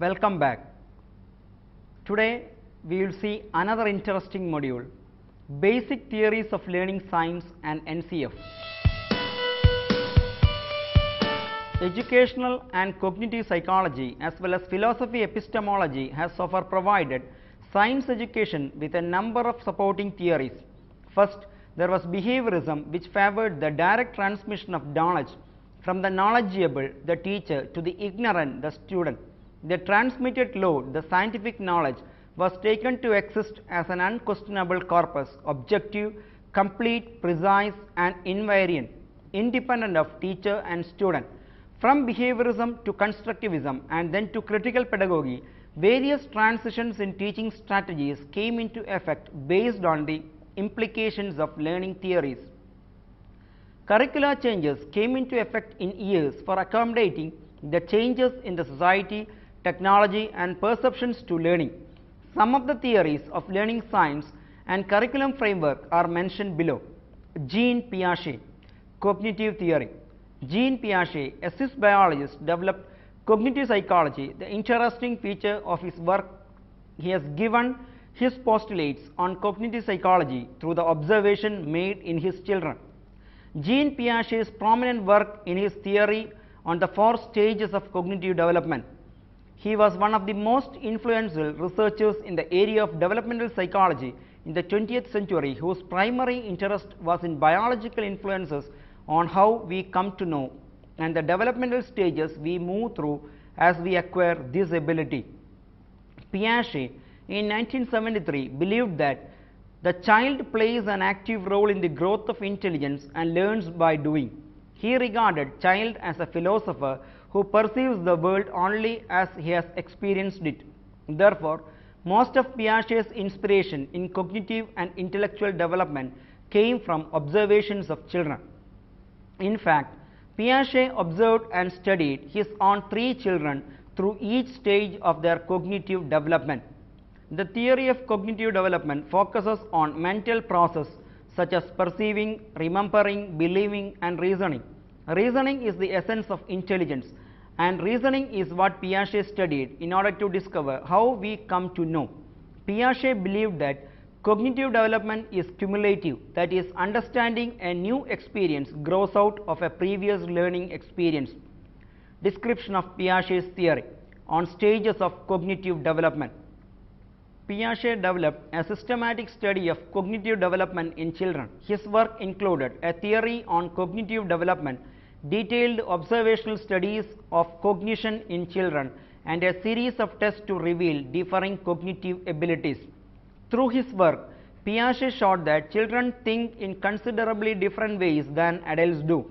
Welcome back. Today we will see another interesting module, Basic Theories of Learning Science and NCF. Educational and cognitive psychology as well as philosophy epistemology has so far provided science education with a number of supporting theories. First, there was behaviorism, which favored the direct transmission of knowledge from the knowledgeable, the teacher, to the ignorant, the student. The transmitted load, the scientific knowledge, was taken to exist as an unquestionable corpus, objective, complete, precise and invariant, independent of teacher and student. From behaviorism to constructivism and then to critical pedagogy, various transitions in teaching strategies came into effect based on the implications of learning theories. Curricular changes came into effect in years for accommodating the changes in the society, technology and perceptions to learning. Some of the theories of learning science and curriculum framework are mentioned below. Jean Piaget, cognitive theory. Jean Piaget, a Swiss biologist, developed cognitive psychology. The interesting feature of his work, he has given his postulates on cognitive psychology through the observation made in his children. Jean Piaget's prominent work in his theory on the 4 stages of cognitive development. He was one of the most influential researchers in the area of developmental psychology in the 20th century, whose primary interest was in biological influences on how we come to know and the developmental stages we move through as we acquire this ability. Piaget in 1973 believed that the child plays an active role in the growth of intelligence and learns by doing. He regarded child as a philosopher who perceives the world only as he has experienced it. Therefore, most of Piaget's inspiration in cognitive and intellectual development came from observations of children. In fact, Piaget observed and studied his own 3 children through each stage of their cognitive development. The theory of cognitive development focuses on mental processes such as perceiving, remembering, believing and reasoning. Reasoning is the essence of intelligence, and reasoning is what Piaget studied in order to discover how we come to know. Piaget believed that cognitive development is cumulative, that is, understanding a new experience grows out of a previous learning experience. Description of Piaget's theory on stages of cognitive development. Piaget developed a systematic study of cognitive development in children. His work included a theory on cognitive development, detailed observational studies of cognition in children, and a series of tests to reveal differing cognitive abilities. Through his work, Piaget showed that children think in considerably different ways than adults do.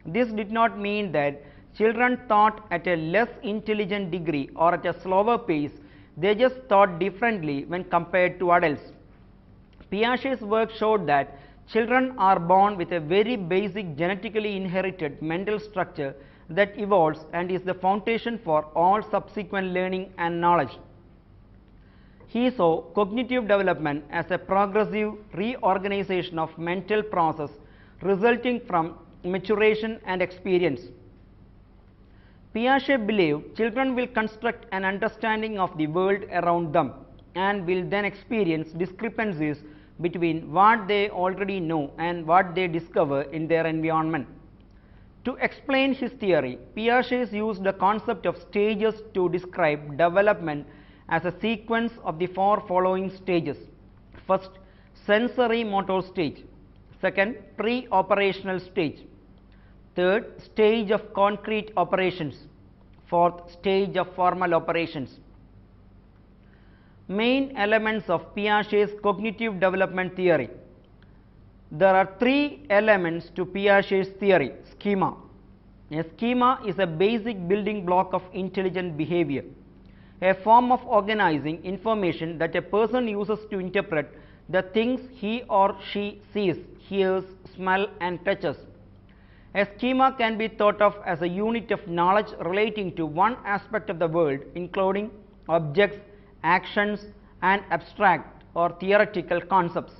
This did not mean that children thought at a less intelligent degree or at a slower pace. They just thought differently when compared to adults. Piaget's work showed that children are born with a very basic genetically inherited mental structure that evolves and is the foundation for all subsequent learning and knowledge. He saw cognitive development as a progressive reorganization of mental process resulting from maturation and experience. Piaget believed children will construct an understanding of the world around them and will then experience discrepancies between what they already know and what they discover in their environment. To explain his theory, Piaget used the concept of stages to describe development as a sequence of the 4 following stages. First, sensory motor stage. Second, pre-operational stage. Third, stage of concrete operations. Fourth, stage of formal operations. Main elements of Piaget's cognitive development theory. There are 3 elements to Piaget's theory. Schema. A schema is a basic building block of intelligent behavior, a form of organizing information that a person uses to interpret the things he or she sees, hears, smells and touches. A schema can be thought of as a unit of knowledge relating to one aspect of the world, including objects, actions and abstract or theoretical concepts.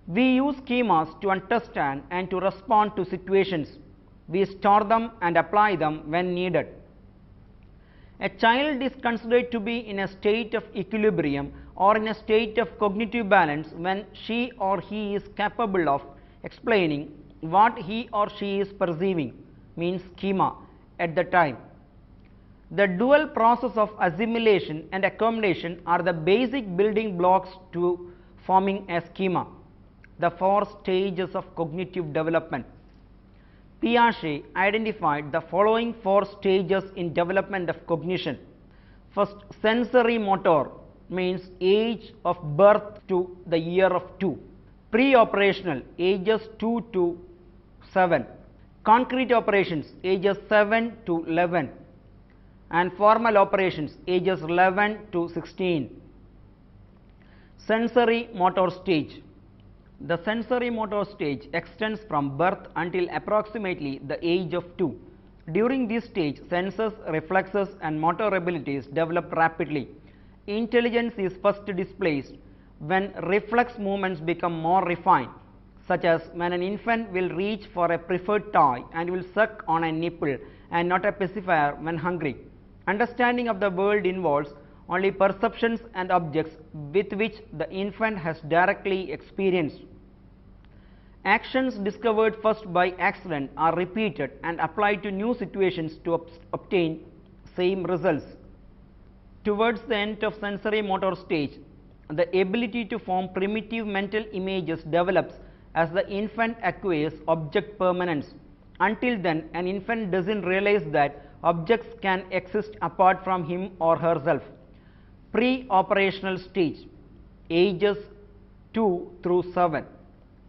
We use schemas to understand and to respond to situations. We store them and apply them when needed. A child is considered to be in a state of equilibrium or in a state of cognitive balance when she or he is capable of explaining what he or she is perceiving, means schema, at the time. The dual process of assimilation and accommodation are the basic building blocks to forming a schema, the 4 stages of cognitive development. Piaget identified the following 4 stages in development of cognition. First, sensory motor, means age of birth to the year of 2. Pre-operational, ages 2 to 7. Concrete operations, ages 7 to 11. And formal operations, ages 11 to 16. Sensory motor stage. The sensory motor stage extends from birth until approximately the age of 2. During this stage, senses, reflexes and motor abilities develop rapidly. Intelligence is first displayed when reflex movements become more refined, such as when an infant will reach for a preferred toy and will suck on a nipple and not a pacifier when hungry. Understanding of the world involves only perceptions and objects with which the infant has directly experienced. Actions discovered first by accident are repeated and applied to new situations to obtain same results. Towards the end of sensory motor stage, the ability to form primitive mental images develops as the infant acquires object permanence. Until then, an infant doesn't realize that objects can exist apart from him or herself. Pre-operational stage, ages 2 through 7.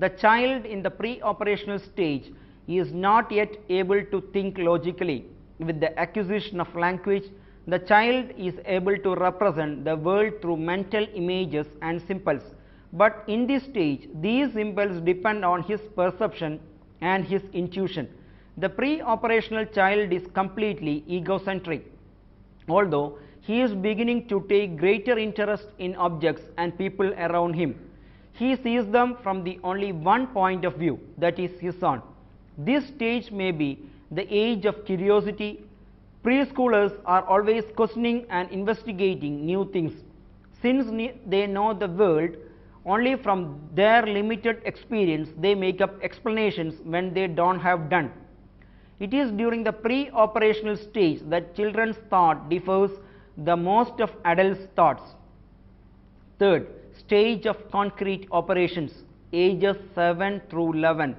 The child in the pre-operational stage is not yet able to think logically. With the acquisition of language, the child is able to represent the world through mental images and symbols. But in this stage, these symbols depend on his perception and his intuition. The pre-operational child is completely egocentric, although he is beginning to take greater interest in objects and people around him. He sees them from the only one point of view, that is his own. This stage may be the age of curiosity. Preschoolers are always questioning and investigating new things. Since they know the world only from their limited experience, they make up explanations when they don't have done. It is during the pre-operational stage that children's thought differs the most of adults' thoughts. Third, stage of concrete operations, ages 7 through 11.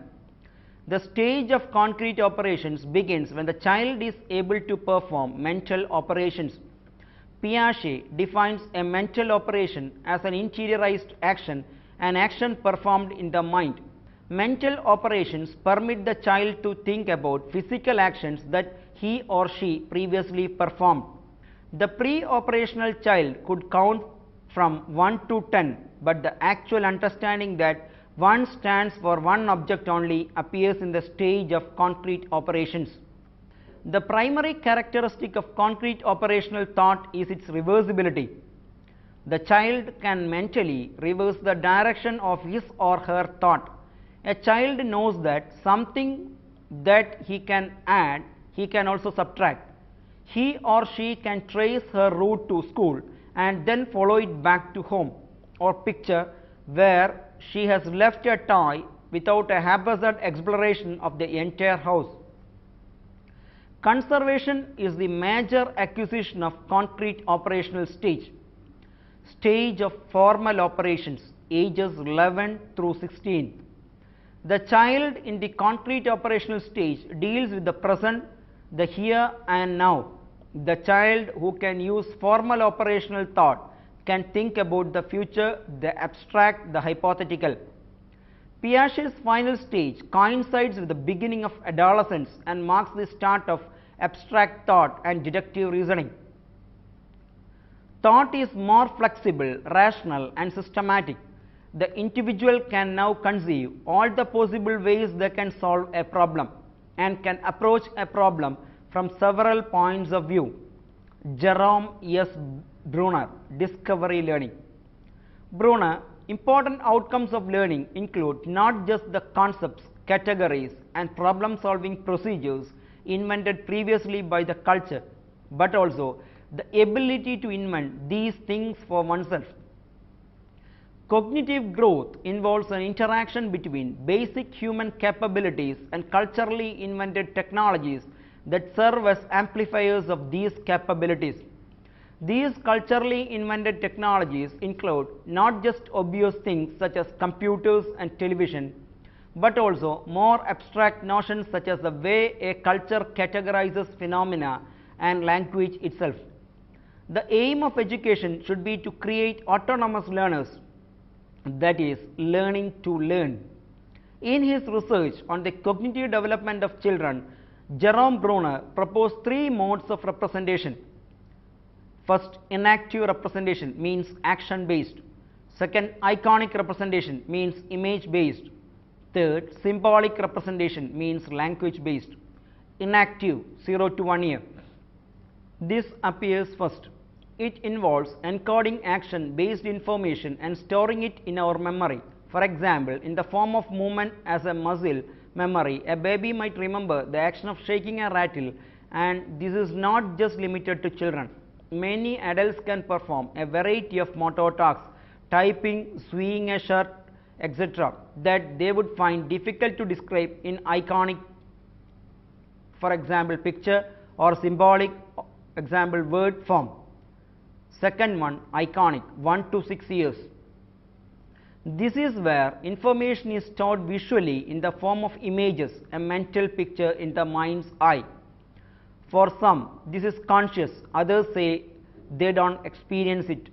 The stage of concrete operations begins when the child is able to perform mental operations. Piaget defines a mental operation as an interiorized action, an action performed in the mind. Mental operations permit the child to think about physical actions that he or she previously performed. The pre-operational child could count from 1 to 10, but the actual understanding that 1 stands for one object only appears in the stage of concrete operations. The primary characteristic of concrete operational thought is its reversibility. The child can mentally reverse the direction of his or her thought. A child knows that something that he can add, he can also subtract. He or she can trace her route to school and then follow it back to home, or picture where she has left a toy without a haphazard exploration of the entire house. Conservation is the major acquisition of concrete operational stage. Stage of formal operations, ages 11 through 16. The child in the concrete operational stage deals with the present, the here and now. The child who can use formal operational thought can think about the future, the abstract, the hypothetical. Piaget's final stage coincides with the beginning of adolescence and marks the start of abstract thought and deductive reasoning. Thought is more flexible, rational and systematic. The individual can now conceive all the possible ways they can solve a problem and can approach a problem from several points of view. Jerome S. Bruner, Discovery Learning. Bruner, important outcomes of learning include not just the concepts, categories and problem solving procedures invented previously by the culture, but also the ability to invent these things for oneself. Cognitive growth involves an interaction between basic human capabilities and culturally invented technologies that serve as amplifiers of these capabilities. These culturally invented technologies include not just obvious things such as computers and television, but also more abstract notions such as the way a culture categorizes phenomena and language itself. The aim of education should be to create autonomous learners, that is, learning to learn. In his research on the cognitive development of children, Jerome Bruner proposed three modes of representation. First, inactive representation means action based. Second, iconic representation means image based. Third, symbolic representation means language based. Inactive, 0 to 1 year. This appears first. It involves encoding action based information and storing it in our memory. For example, in the form of movement as a muscle memory, a baby might remember the action of shaking a rattle, and this is not just limited to children. Many adults can perform a variety of motor tasks, typing, sewing a shirt, etc., that they would find difficult to describe in iconic, for example, picture, or symbolic, example, word form. Second one, iconic, 1 to 6 years. This is where information is stored visually in the form of images, a mental picture in the mind's eye. For some, this is conscious, others say they don't experience it.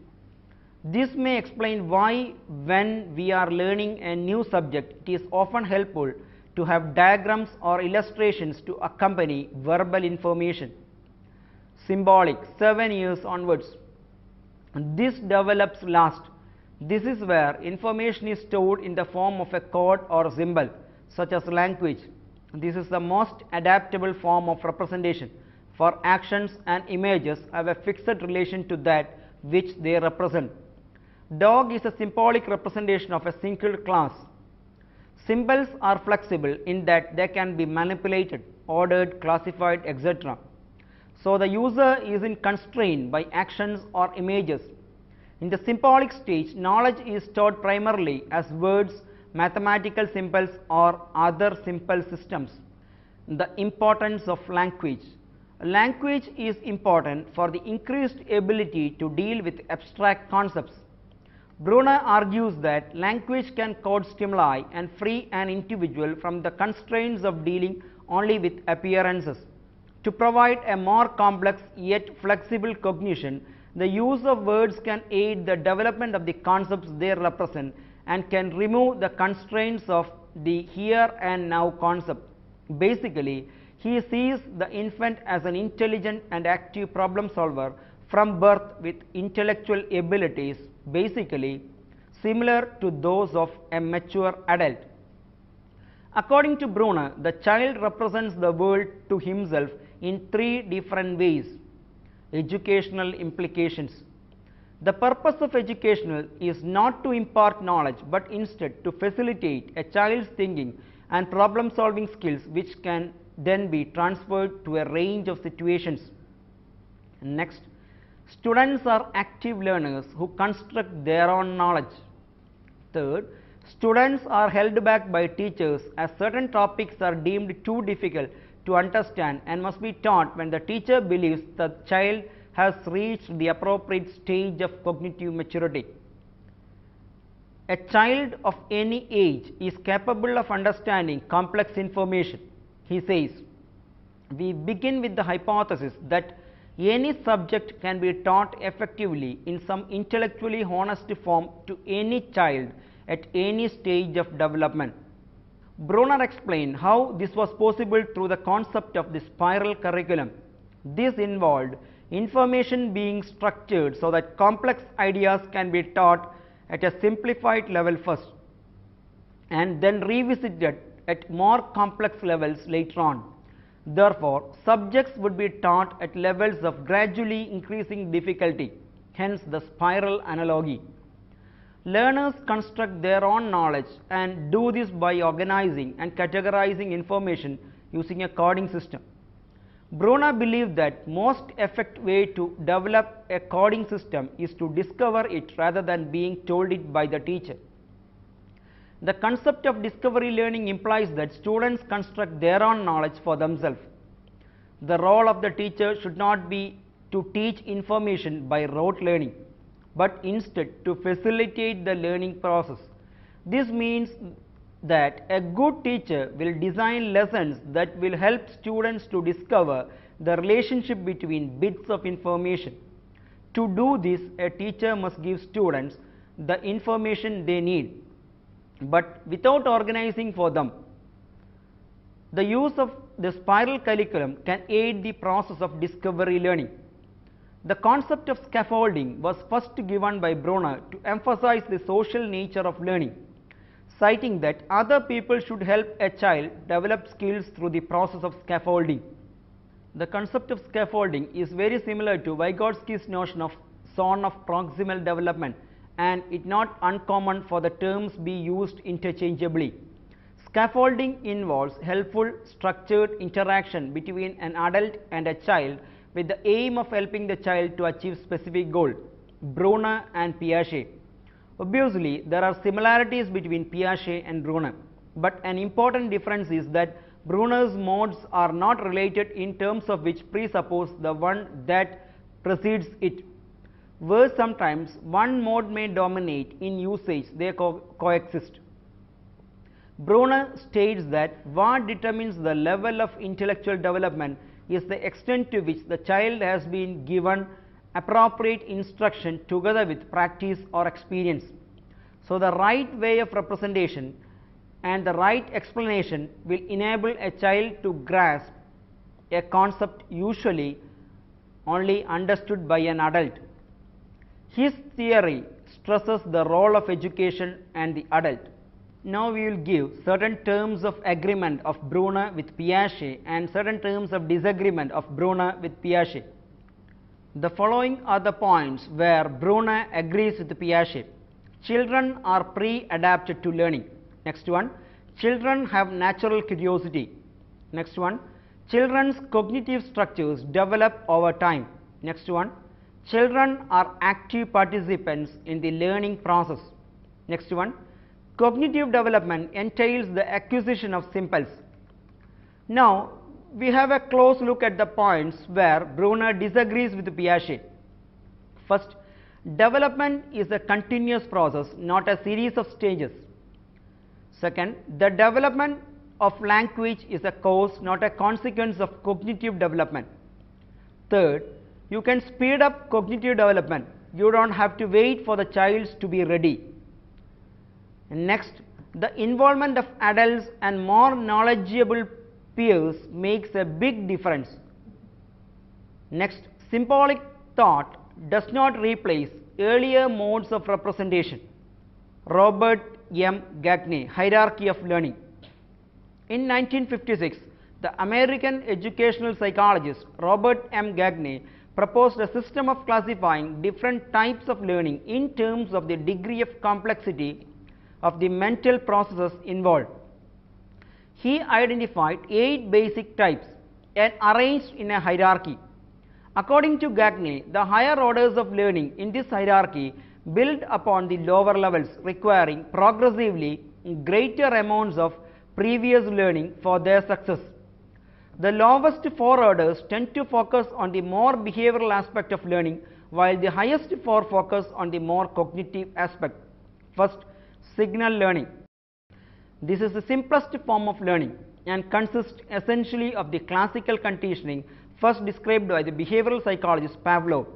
This may explain why, when we are learning a new subject, it is often helpful to have diagrams or illustrations to accompany verbal information. Symbolic, 7 years onwards. This develops last. This is where information is stored in the form of a code or symbol, such as language. This is the most adaptable form of representation, for actions and images have a fixed relation to that which they represent. Dog is a symbolic representation of a single class. Symbols are flexible in that they can be manipulated, ordered, classified, etc. So the user isn't constrained by actions or images. In the symbolic stage, knowledge is stored primarily as words, mathematical symbols, or other simple systems. The importance of language. Language is important for the increased ability to deal with abstract concepts. Bruner argues that language can code stimuli and free an individual from the constraints of dealing only with appearances. To provide a more complex yet flexible cognition, the use of words can aid the development of the concepts they represent and can remove the constraints of the here and now concept. Basically, he sees the infant as an intelligent and active problem solver from birth with intellectual abilities basically similar to those of a mature adult. According to Bruner, the child represents the world to himself in three different ways. Educational implications. The purpose of educational is not to impart knowledge, but instead to facilitate a child's thinking and problem solving skills, which can then be transferred to a range of situations. Next, students are active learners who construct their own knowledge. Third, students are held back by teachers as certain topics are deemed too difficult to understand and must be taught when the teacher believes the child has reached the appropriate stage of cognitive maturity. A child of any age is capable of understanding complex information. He says, we begin with the hypothesis that any subject can be taught effectively in some intellectually honest form to any child at any stage of development. Bruner explained how this was possible through the concept of the spiral curriculum. This involved information being structured so that complex ideas can be taught at a simplified level first, and then revisited at more complex levels later on. Therefore, subjects would be taught at levels of gradually increasing difficulty, hence the spiral analogy. Learners construct their own knowledge and do this by organizing and categorizing information using a coding system. Brunner believed that most effective way to develop a coding system is to discover it rather than being told it by the teacher. The concept of discovery learning implies that students construct their own knowledge for themselves. The role of the teacher should not be to teach information by rote learning, but instead to facilitate the learning process. This means that a good teacher will design lessons that will help students to discover the relationship between bits of information. To do this, a teacher must give students the information they need, but without organizing for them. The use of the spiral curriculum can aid the process of discovery learning. The concept of scaffolding was first given by Brunner to emphasize the social nature of learning, citing that other people should help a child develop skills through the process of scaffolding. The concept of scaffolding is very similar to Vygotsky's notion of zone of proximal development, and it not uncommon for the terms be used interchangeably. Scaffolding involves helpful structured interaction between an adult and a child with the aim of helping the child to achieve specific goal. Brunner and Piaget. Obviously, there are similarities between Piaget and Brunner, but an important difference is that Brunner's modes are not related in terms of which presuppose the one that precedes it. Where sometimes one mode may dominate in usage, they coexist. Brunner states that what determines the level of intellectual development is the extent to which the child has been given appropriate instruction together with practice or experience. So, the right way of representation and the right explanation will enable a child to grasp a concept usually only understood by an adult. His theory stresses the role of education and the adult. Now, we will give certain terms of agreement of Brunner with Piaget and certain terms of disagreement of Brunner with Piaget. The following are the points where Brunner agrees with Piaget. Children are pre-adapted to learning. Next one, children have natural curiosity. Next one, children's cognitive structures develop over time. Next one, children are active participants in the learning process. Next one, cognitive development entails the acquisition of symbols. Now, we have a close look at the points where Brunner disagrees with Piaget. First, development is a continuous process, not a series of stages. Second, the development of language is a cause, not a consequence of cognitive development. Third, you can speed up cognitive development. You don't have to wait for the child to be ready. Next, the involvement of adults and more knowledgeable peers makes a big difference. Next, symbolic thought does not replace earlier modes of representation. Robert M. Gagne, Hierarchy of Learning. In 1956, the American educational psychologist Robert M. Gagne proposed a system of classifying different types of learning in terms of the degree of complexity of the mental processes involved. He identified 8 basic types and arranged in a hierarchy. According to Gagne, the higher orders of learning in this hierarchy build upon the lower levels, requiring progressively greater amounts of previous learning for their success. The lowest 4 orders tend to focus on the more behavioral aspect of learning, while the highest 4 focus on the more cognitive aspect. First, signal learning. This is the simplest form of learning and consists essentially of the classical conditioning first described by the behavioral psychologist Pavlov.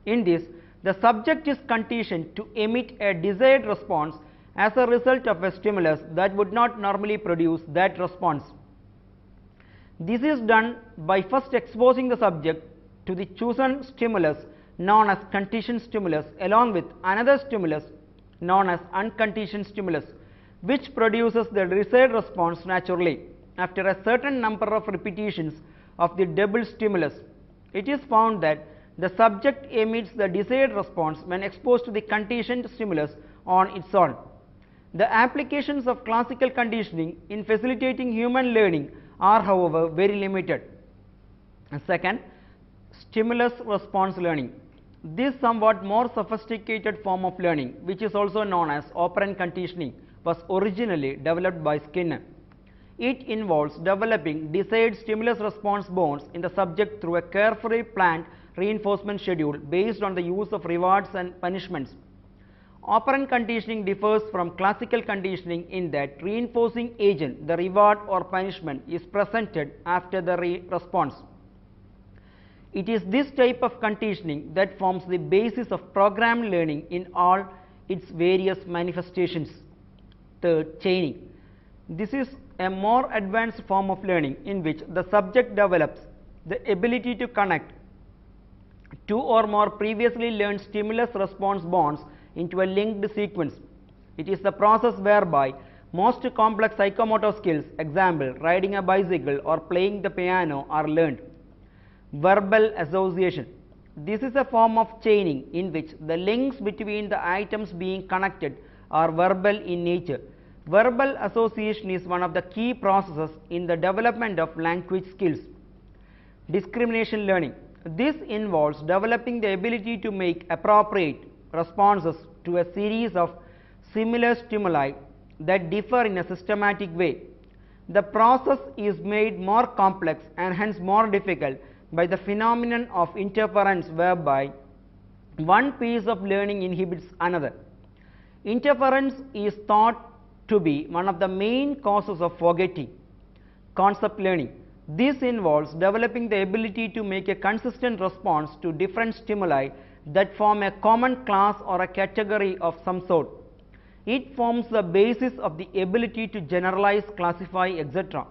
In this, the subject is conditioned to emit a desired response as a result of a stimulus that would not normally produce that response. This is done by first exposing the subject to the chosen stimulus known as conditioned stimulus along with another stimulus known as unconditioned stimulus, which produces the desired response naturally after a certain number of repetitions of the double stimulus. It is found that the subject emits the desired response when exposed to the conditioned stimulus on its own. The applications of classical conditioning in facilitating human learning are, however, very limited. And second, stimulus response learning. This somewhat more sophisticated form of learning, which is also known as operant conditioning, was originally developed by Skinner. It involves developing desired stimulus response bonds in the subject through a carefully planned reinforcement schedule based on the use of rewards and punishments. Operant conditioning differs from classical conditioning in that reinforcing agent, the reward or punishment, is presented after the response. It is this type of conditioning that forms the basis of programmed learning in all its various manifestations. Third, chaining. This is a more advanced form of learning in which the subject develops the ability to connect two or more previously learned stimulus response bonds into a linked sequence. It is the process whereby most complex psychomotor skills, example riding a bicycle or playing the piano, are learned. Verbal association. This is a form of chaining in which the links between the items being connected are verbal in nature. Verbal association is one of the key processes in the development of language skills. Discrimination learning. This involves developing the ability to make appropriate responses to a series of similar stimuli that differ in a systematic way. The process is made more complex and hence more difficult by the phenomenon of interference, whereby one piece of learning inhibits another. Interference is thought to be one of the main causes of forgetting. Concept learning. This involves developing the ability to make a consistent response to different stimuli that form a common class or a category of some sort. It forms the basis of the ability to generalize, classify, etc.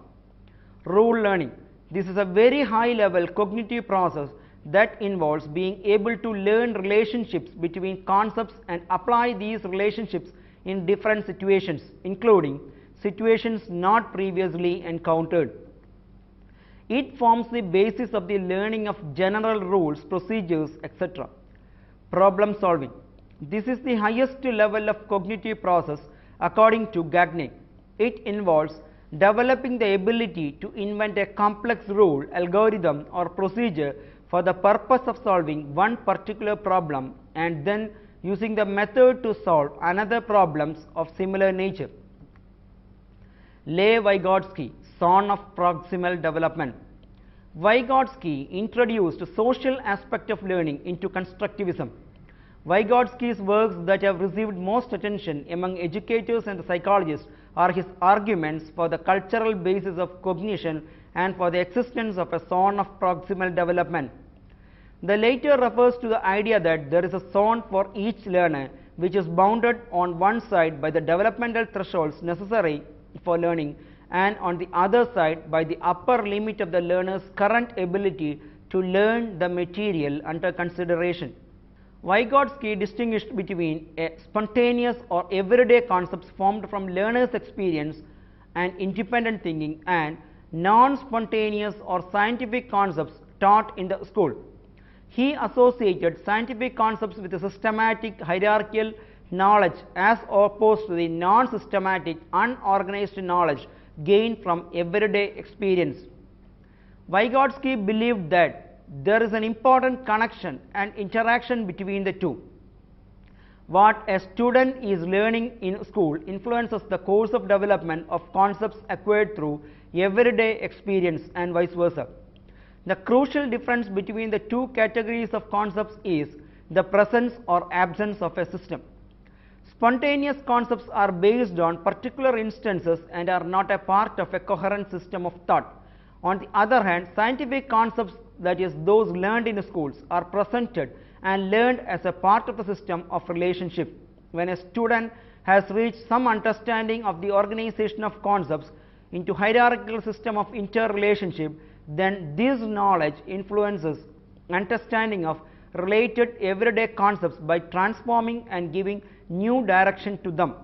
Rule learning. This is a very high level cognitive process that involves being able to learn relationships between concepts and apply these relationships in different situations, including situations not previously encountered. It forms the basis of the learning of general rules, procedures, etc. Problem solving. This is the highest level of cognitive process according to Gagné. It involves developing the ability to invent a complex rule, algorithm, or procedure for the purpose of solving one particular problem and then using the method to solve another problems of similar nature. Lev Vygotsky, son of proximal development. Vygotsky introduced the social aspect of learning into constructivism. Vygotsky's works that have received most attention among educators and psychologists are his arguments for the cultural basis of cognition and for the existence of a zone of proximal development. The latter refers to the idea that there is a zone for each learner which is bounded on one side by the developmental thresholds necessary for learning and on the other side by the upper limit of the learner's current ability to learn the material under consideration. Vygotsky distinguished between a spontaneous or everyday concepts formed from learner's experience and independent thinking and non-spontaneous or scientific concepts taught in the school. He associated scientific concepts with a systematic hierarchical knowledge as opposed to the non-systematic unorganized knowledge gained from everyday experience. Vygotsky believed that there is an important connection and interaction between the two. What a student is learning in school influences the course of development of concepts acquired through everyday experience and vice versa. The crucial difference between the two categories of concepts is the presence or absence of a system. Spontaneous concepts are based on particular instances and are not a part of a coherent system of thought. On the other hand, scientific concepts, that is those learned in schools, are presented and learned as a part of a system of relationship. When a student has reached some understanding of the organization of concepts into hierarchical system of interrelationship, then this knowledge influences understanding of related everyday concepts by transforming and giving new direction to them.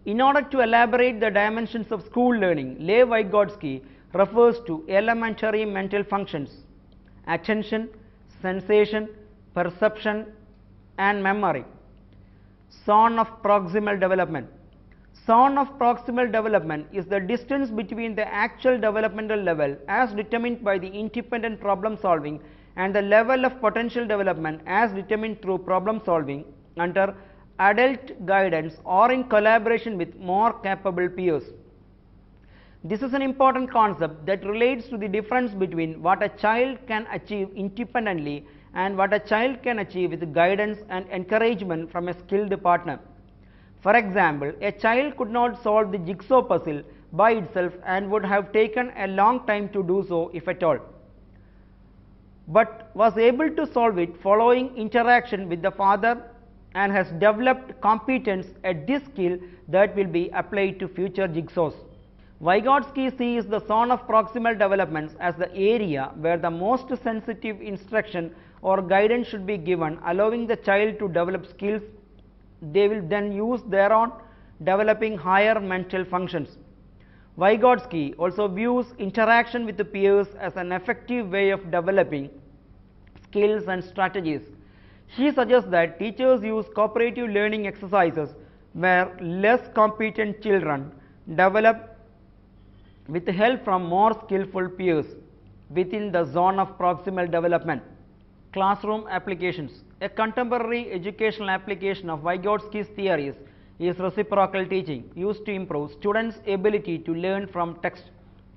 In order to elaborate the dimensions of school learning, Lev Vygotsky refers to elementary mental functions: attention, sensation, perception, and memory. Zone of proximal development. Zone of proximal development is the distance between the actual developmental level as determined by the independent problem solving and the level of potential development as determined through problem solving under adult guidance or in collaboration with more capable peers. This is an important concept that relates to the difference between what a child can achieve independently and what a child can achieve with guidance and encouragement from a skilled partner. For example, a child could not solve the jigsaw puzzle by itself and would have taken a long time to do so if at all, but was able to solve it following interaction with the father and has developed competence at this skill that will be applied to future jigsaws. Vygotsky sees the zone of proximal developments as the area where the most sensitive instruction or guidance should be given, allowing the child to develop skills they will then use thereon, developing higher mental functions. Vygotsky also views interaction with the peers as an effective way of developing skills and strategies. He suggests that teachers use cooperative learning exercises where less competent children develop with help from more skillful peers within the zone of proximal development. Classroom applications. A contemporary educational application of Vygotsky's theories is reciprocal teaching, used to improve students' ability to learn from text.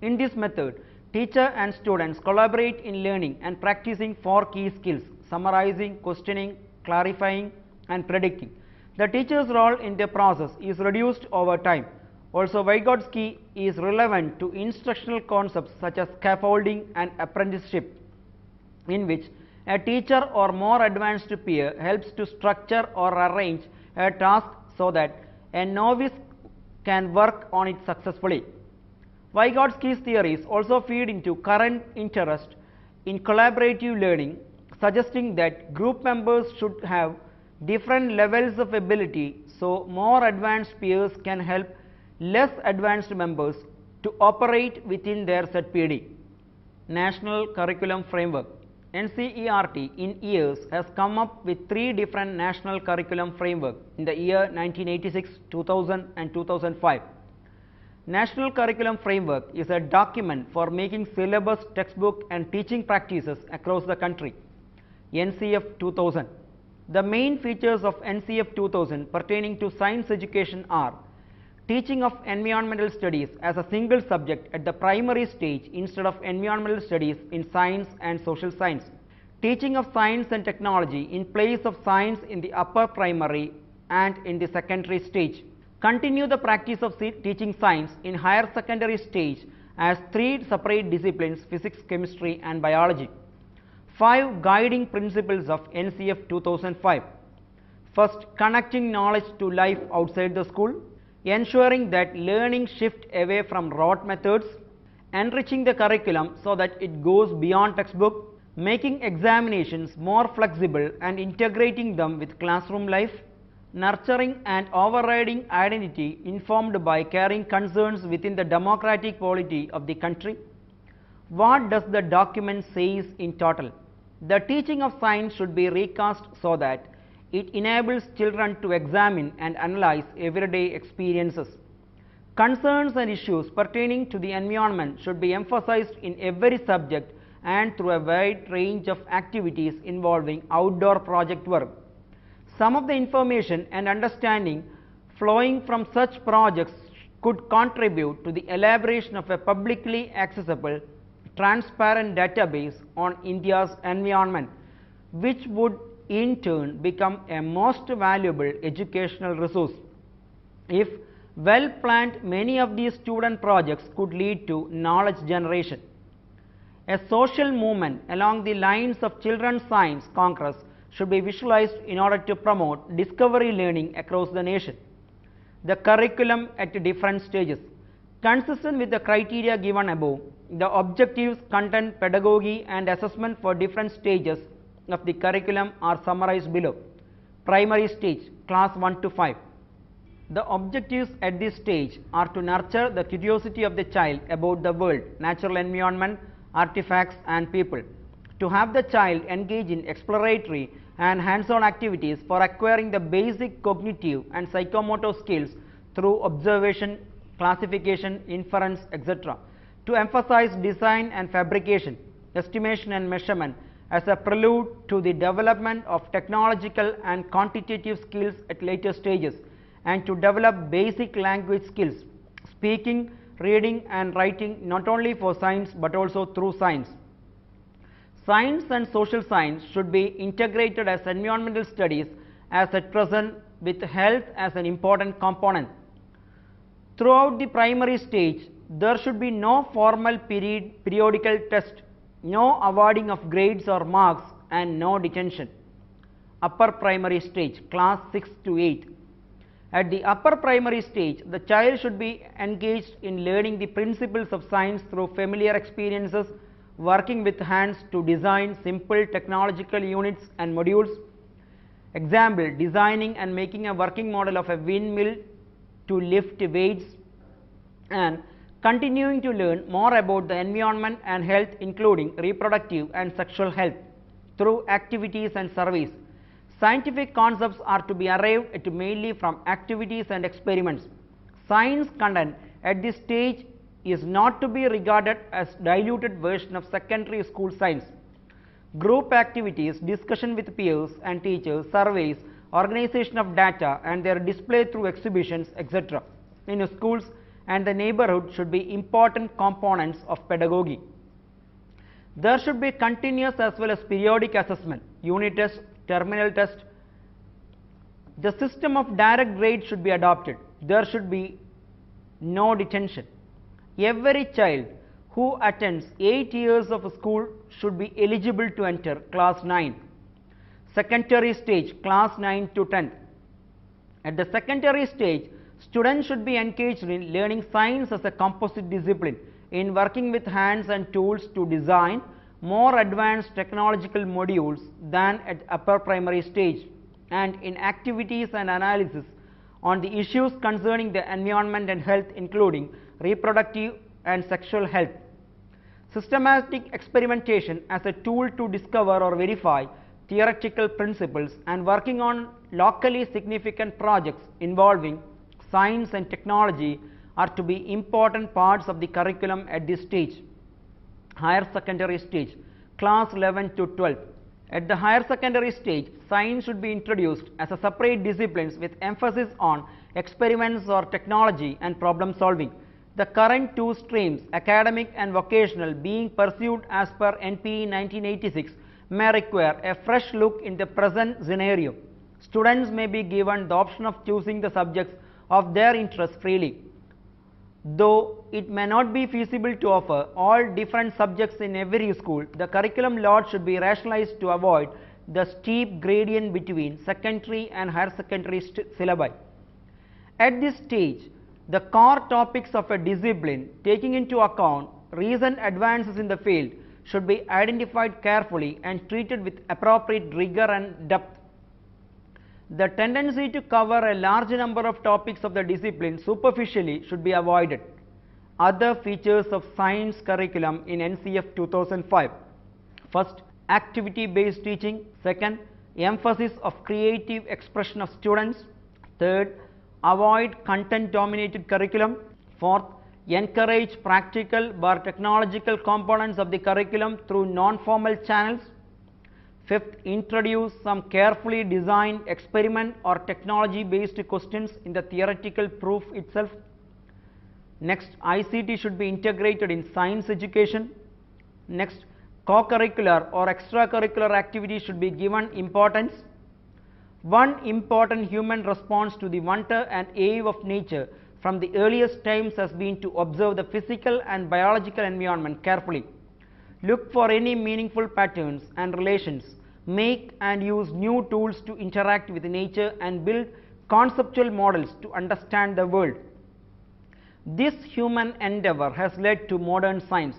In this method, teacher and students collaborate in learning and practicing 4 key skills: summarizing, questioning, clarifying, and predicting. The teacher's role in the process is reduced over time. Also, Vygotsky is relevant to instructional concepts such as scaffolding and apprenticeship, in which a teacher or more advanced peer helps to structure or arrange a task so that a novice can work on it successfully. Vygotsky's theories also feed into current interest in collaborative learning, suggesting that group members should have different levels of ability so more advanced peers can help less advanced members to operate within their set PD. National Curriculum Framework. NCERT in years has come up with 3 different national curriculum framework in the year 1986, 2000 and 2005. National Curriculum Framework is a document for making syllabus, textbook and teaching practices across the country. NCF 2000. The main features of NCF 2000 pertaining to science education are: teaching of environmental studies as a single subject at the primary stage instead of environmental studies in science and social science; teaching of science and technology in place of science in the upper primary and in the secondary stage; continue the practice of teaching science in higher secondary stage as 3 separate disciplines: physics, chemistry and biology. 5 guiding principles of NCF 2005. First, connecting knowledge to life outside the school, ensuring that learning shift away from rote methods, enriching the curriculum so that it goes beyond textbook, making examinations more flexible and integrating them with classroom life, nurturing and overriding identity informed by caring concerns within the democratic polity of the country. What does the document say in total? The teaching of science should be recast so that it enables children to examine and analyze everyday experiences. Concerns and issues pertaining to the environment should be emphasized in every subject and through a wide range of activities involving outdoor project work. Some of the information and understanding flowing from such projects could contribute to the elaboration of a publicly accessible, transparent database on India's environment, which would in turn become a most valuable educational resource. If well planned, many of these student projects could lead to knowledge generation. A social movement along the lines of Children's Science Congress should be visualized in order to promote discovery learning across the nation. The curriculum at different stages. Consistent with the criteria given above, the objectives, content, pedagogy and assessment for different stages of the curriculum are summarized below. Primary stage, class 1 to 5. The objectives at this stage are to nurture the curiosity of the child about the world, natural environment, artifacts and people; to have the child engage in exploratory and hands-on activities for acquiring the basic cognitive and psychomotor skills through observation, classification, inference, etc., to emphasize design and fabrication, estimation and measurement as a prelude to the development of technological and quantitative skills at later stages, and to develop basic language skills, speaking, reading and writing, not only for science but also through science. Science and social science should be integrated as environmental studies as at present, with health as an important component. Throughout the primary stage, there should be no formal periodical test, no awarding of grades or marks, and no detention. Upper primary stage, class 6 to 8. At the upper primary stage, the child should be engaged in learning the principles of science through familiar experiences, working with hands to design simple technological units and modules. Example, designing and making a working model of a windmill to lift weights, and continuing to learn more about the environment and health, including reproductive and sexual health, through activities and surveys. Scientific concepts are to be arrived at mainly from activities and experiments. Science content at this stage is not to be regarded as diluted version of secondary school science. Group activities, discussion with peers and teachers, surveys, organization of data and their display through exhibitions, etc. in schools and the neighborhood should be important components of pedagogy. There should be continuous as well as periodic assessment, unit test, terminal test. The system of direct grade should be adopted. There should be no detention. Every child who attends 8 years of school should be eligible to enter class 9. Secondary stage, class 9 to 10th. At the secondary stage, students should be engaged in learning science as a composite discipline, in working with hands and tools to design more advanced technological modules than at upper primary stage, and in activities and analysis on the issues concerning the environment and health, including reproductive and sexual health. Systematic experimentation as a tool to discover or verify theoretical principles, and working on locally significant projects involving science and technology are to be important parts of the curriculum at this stage. Higher secondary stage, class 11 to 12. At the higher secondary stage, science should be introduced as a separate disciplines with emphasis on experiments or technology and problem solving. The current two streams, academic and vocational, being pursued as per NPE 1986, may require a fresh look in the present scenario. Students may be given the option of choosing the subjects of their interest freely. Though it may not be feasible to offer all different subjects in every school, the curriculum load should be rationalized to avoid the steep gradient between secondary and higher secondary syllabi. At this stage, the core topics of a discipline, taking into account recent advances in the field, should be identified carefully and treated with appropriate rigor and depth. The tendency to cover a large number of topics of the discipline superficially should be avoided. Other features of science curriculum in NCF 2005. First, activity based teaching. Second, emphasis of creative expression of students. Third, avoid content dominated curriculum. Fourth, encourage practical but technological components of the curriculum through non-formal channels. Fifth, introduce some carefully designed experiment or technology based questions in the theoretical proof itself. Next, ICT should be integrated in science education. Next, co-curricular or extracurricular activities should be given importance. One important human response to the wonder and awe of nature from the earliest times has been to observe the physical and biological environment carefully. Look for any meaningful patterns and relations. Make and use new tools to interact with nature and build conceptual models to understand the world. This human endeavor has led to modern science.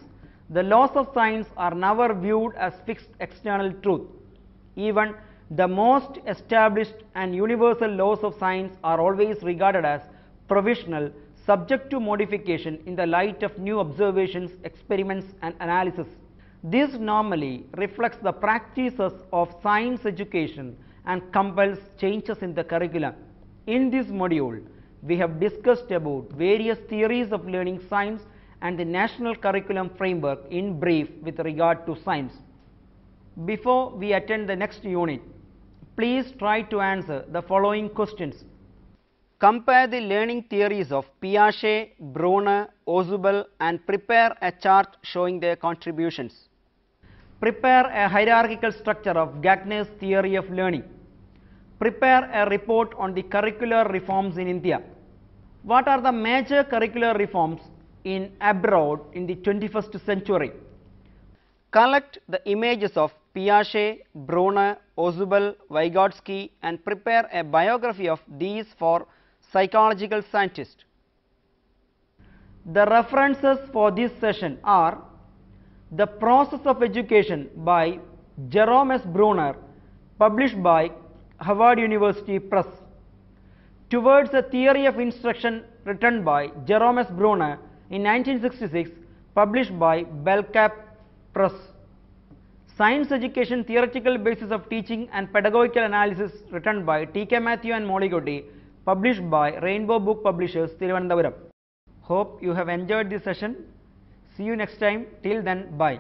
The laws of science are never viewed as fixed external truth. Even the most established and universal laws of science are always regarded as provisional, subject to modification in the light of new observations, experiments and analysis. This normally reflects the practices of science education and compels changes in the curriculum. In this module, we have discussed about various theories of learning science and the national curriculum framework in brief with regard to science. Before we attend the next unit, please try to answer the following questions. Compare the learning theories of Piaget, Brunner, Ausubel and prepare a chart showing their contributions. Prepare a hierarchical structure of Gagner's theory of learning. Prepare a report on the curricular reforms in India. What are the major curricular reforms in abroad in the 21st century? Collect the images of Piaget, Brunner, Ausubel, Vygotsky and prepare a biography of these for psychological scientists. The references for this session are The Process of Education by Jerome S. Brunner, published by Harvard University Press. Towards a Theory of Instruction, written by Jerome S. Brunner in 1966, published by Belknap Press. Science Education, Theoretical Basis of Teaching and Pedagogical Analysis, written by T.K. Matthew and Molly Gotti, published by Rainbow Book Publishers, Thiruvananthapuram. Hope you have enjoyed this session. See you next time. Till then, bye.